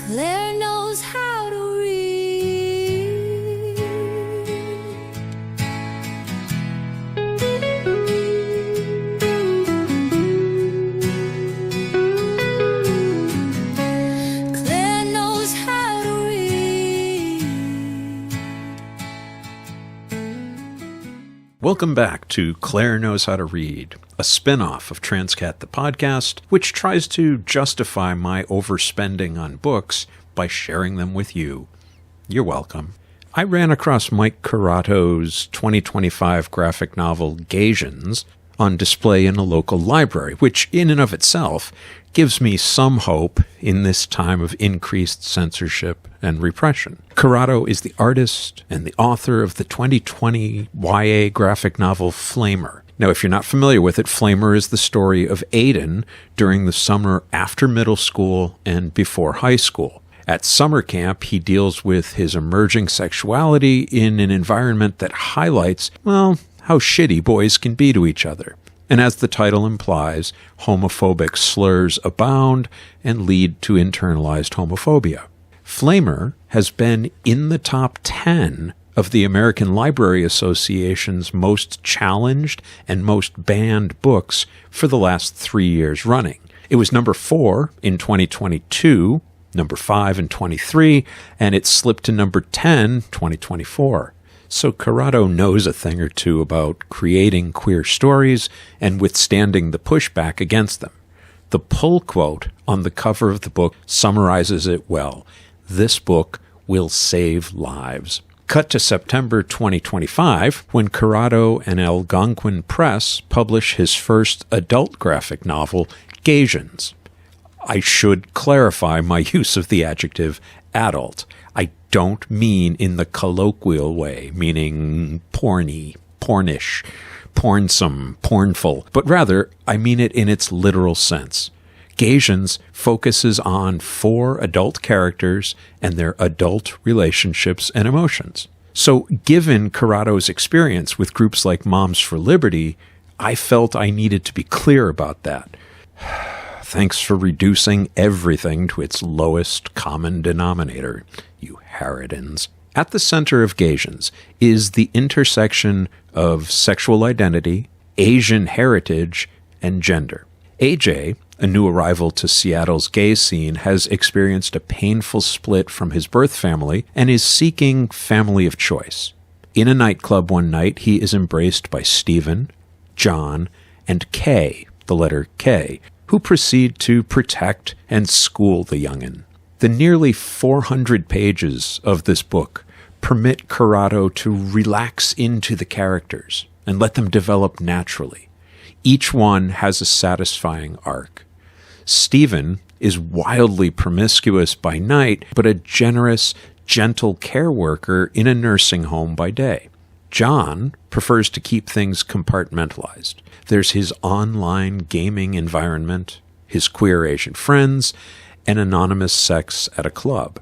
Clare knows how to read. Clare knows how to read. Welcome back to Clare Knows How to Read, a spin-off of Transqat the podcast, which tries to justify my overspending on books by sharing them with you. You're welcome. I ran across Mike Curato's 2025 graphic novel Gaysians on display in a local library, which in and of itself gives me some hope in this time of increased censorship and repression. Curato is the artist and the author of the 2020 YA graphic novel Flamer. Now, if you're not familiar with it, Flamer is the story of Aiden during the summer after middle school and before high school. At summer camp, he deals with his emerging sexuality in an environment that highlights, well, how shitty boys can be to each other. And as the title implies, homophobic slurs abound and lead to internalized homophobia. Flamer has been in the top 10 of the American Library Association's most challenged and most banned books for the last 3 years running. It was number 4 in 2022, number 5 in 23, and it slipped to number 10, 2024. So Curato knows a thing or two about creating queer stories and withstanding the pushback against them. The pull quote on the cover of the book summarizes it well. This book will save lives. Cut to September 2025, when Curato and Algonquin Press publish his first adult graphic novel, Gaysians. I should clarify my use of the adjective adult. I don't mean in the colloquial way, meaning porny, pornish, pornsome, pornful, but rather I mean it in its literal sense. Gaysians focuses on 4 adult characters and their adult relationships and emotions. So given Curato's experience with groups like Moms for Liberty, I felt I needed to be clear about that. Thanks for reducing everything to its lowest common denominator, you harridans. At the center of Gaysians is the intersection of sexual identity, Asian heritage, and gender. AJ, a new arrival to Seattle's gay scene, has experienced a painful split from his birth family and is seeking family of choice. In a nightclub one night, he is embraced by Stephen, John, and Kay, the letter K, who proceed to protect and school the young'un. The nearly 400 pages of this book permit Curato to relax into the characters and let them develop naturally. Each one has a satisfying arc. Stephen is wildly promiscuous by night, but a generous, gentle care worker in a nursing home by day. John prefers to keep things compartmentalized. There's his online gaming environment, his queer Asian friends, and anonymous sex at a club.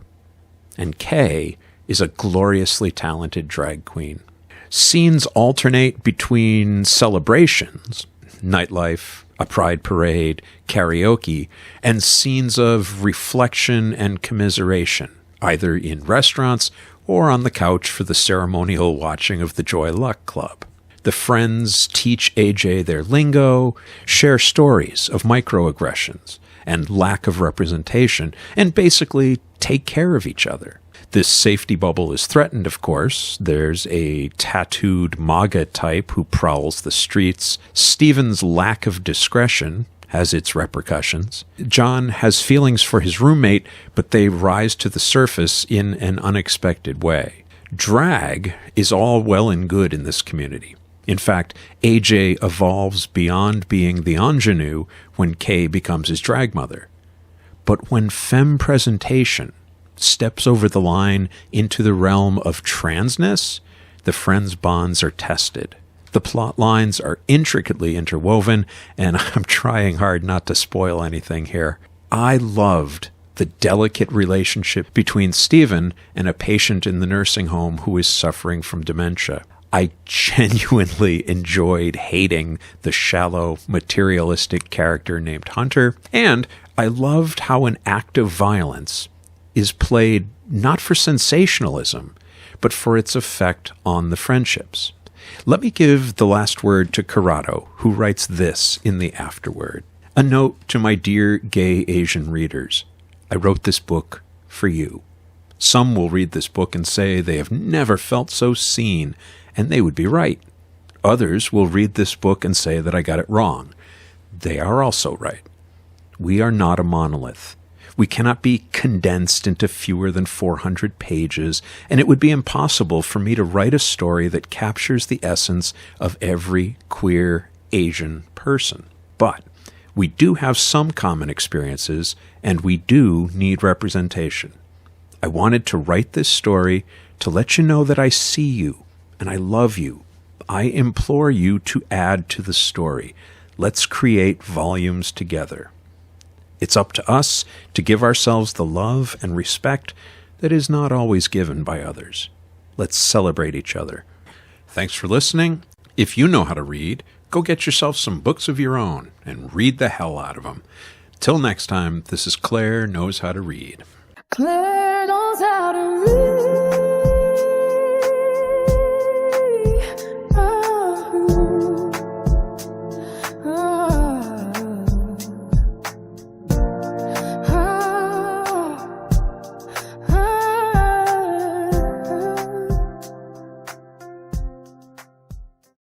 And Kay is a gloriously talented drag queen. Scenes alternate between celebrations, nightlife, a pride parade, karaoke, and scenes of reflection and commiseration, either in restaurants or on the couch for the ceremonial watching of the Joy Luck Club. The friends teach AJ their lingo, share stories of microaggressions and lack of representation, and basically take care of each other. This safety bubble is threatened, of course. There's a tattooed MAGA type who prowls the streets. Stephen's lack of discretion has its repercussions. John has feelings for his roommate, but they rise to the surface in an unexpected way. Drag is all well and good in this community. In fact, AJ evolves beyond being the ingenue when Kay becomes his drag mother. But when femme presentation steps over the line into the realm of transness, the friends' bonds are tested. The plot lines are intricately interwoven, and I'm trying hard not to spoil anything here. I loved the delicate relationship between Stephen and a patient in the nursing home who is suffering from dementia. I genuinely enjoyed hating the shallow, materialistic character named Hunter, and I loved how an act of violence, is played not for sensationalism, but for its effect on the friendships. Let me give the last word to Curato, who writes this in the afterword. A note to my dear gay Asian readers. I wrote this book for you. Some will read this book and say they have never felt so seen, and they would be right. Others will read this book and say that I got it wrong. They are also right. We are not a monolith. We cannot be condensed into fewer than 400 pages, and it would be impossible for me to write a story that captures the essence of every queer Asian person. But we do have some common experiences, and we do need representation. I wanted to write this story to let you know that I see you, and I love you. I implore you to add to the story. Let's create volumes together. It's up to us to give ourselves the love and respect that is not always given by others. Let's celebrate each other. Thanks for listening. If you know how to read, go get yourself some books of your own and read the hell out of them. Till next time, this is Claire Knows How to Read. Claire knows how to read.